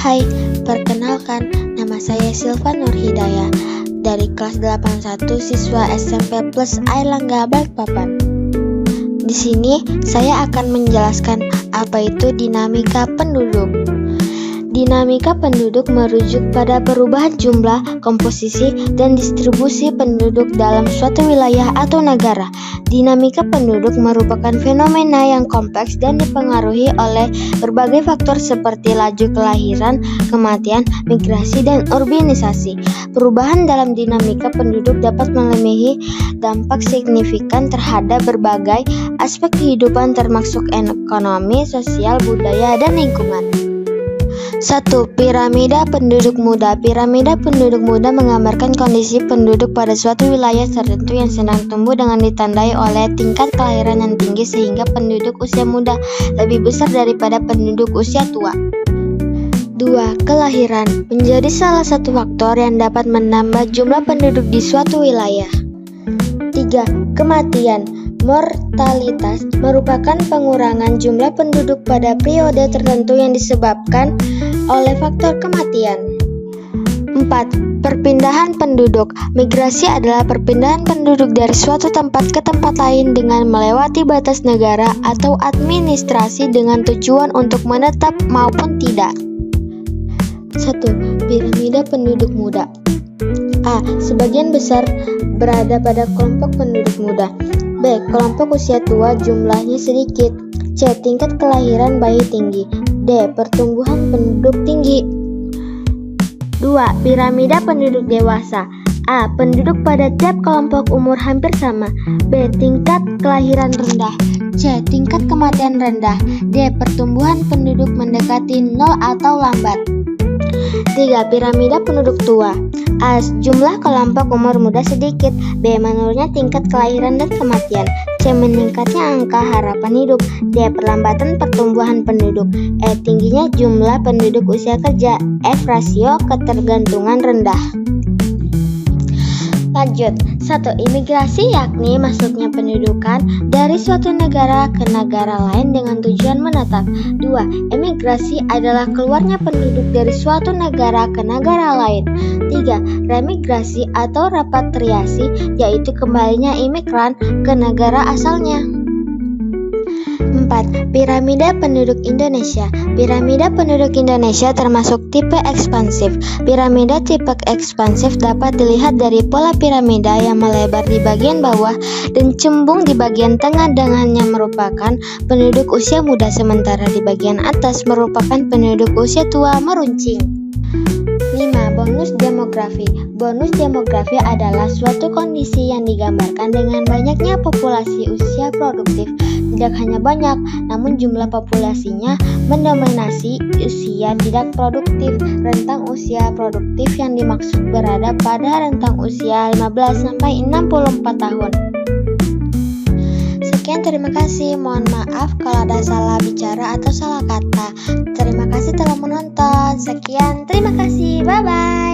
Hai, perkenalkan, nama saya Silva Nur Hidayah dari kelas 81 siswa SMP Plus Airlangga Balikpapan. Di sini saya akan menjelaskan apa itu dinamika penduduk. Dinamika penduduk merujuk pada perubahan jumlah, komposisi, dan distribusi penduduk dalam suatu wilayah atau negara. Dinamika penduduk merupakan fenomena yang kompleks dan dipengaruhi oleh berbagai faktor seperti laju kelahiran, kematian, migrasi, dan urbanisasi. Perubahan dalam dinamika penduduk dapat memiliki dampak signifikan terhadap berbagai aspek kehidupan termasuk ekonomi, sosial, budaya, dan lingkungan. 1. Piramida penduduk muda. Piramida penduduk muda menggambarkan kondisi penduduk pada suatu wilayah tertentu yang sedang tumbuh dengan ditandai oleh tingkat kelahiran yang tinggi sehingga penduduk usia muda lebih besar daripada penduduk usia tua. 2. Kelahiran menjadi salah satu faktor yang dapat menambah jumlah penduduk di suatu wilayah. 3. Kematian. Mortalitas merupakan pengurangan jumlah penduduk pada periode tertentu yang disebabkan oleh faktor kematian. 4. Perpindahan penduduk. Migrasi adalah perpindahan penduduk dari suatu tempat ke tempat lain dengan melewati batas negara atau administrasi dengan tujuan untuk menetap maupun tidak. 1. Piramida penduduk muda. A. Sebagian besar berada pada kelompok penduduk muda. B. Kelompok usia tua jumlahnya sedikit. C. Tingkat kelahiran bayi tinggi. D. Pertumbuhan penduduk tinggi. 2. Piramida penduduk dewasa. A. Penduduk pada tiap kelompok umur hampir sama. B. Tingkat kelahiran rendah. C. Tingkat kematian rendah. D. Pertumbuhan penduduk mendekati 0 atau lambat. 3. Piramida penduduk tua. A. Jumlah kelompok umur muda sedikit. B. Menurunnya tingkat kelahiran dan kematian. C. Meningkatnya angka harapan hidup. D. Perlambatan pertumbuhan penduduk. E. Tingginya jumlah penduduk usia kerja. F. Rasio ketergantungan rendah. Lanjut. 1. Imigrasi yakni masuknya pendudukan dari suatu negara ke negara lain dengan tujuan menetap. 2. Emigrasi adalah keluarnya penduduk dari suatu negara ke negara lain. 3. Remigrasi atau repatriasi yaitu kembalinya imigran ke negara asalnya. 4. Piramida penduduk Indonesia. Piramida penduduk Indonesia termasuk tipe ekspansif. Piramida tipe ekspansif dapat dilihat dari pola piramida yang melebar di bagian bawah dan cembung di bagian tengah dengannya merupakan penduduk usia muda sementara di bagian atas merupakan penduduk usia tua meruncing. 5. Bonus demografi. Bonus demografi adalah suatu kondisi yang digambarkan dengan banyaknya populasi usia produktif. Tidak hanya banyak, namun jumlah populasinya mendominasi usia tidak produktif. Rentang usia produktif yang dimaksud berada pada rentang usia 15 sampai 64 tahun. Sekian, terima kasih. Mohon maaf kalau ada salah bicara atau salah kata. Terima kasih telah menonton. Sekian, terima kasih. Bye-bye.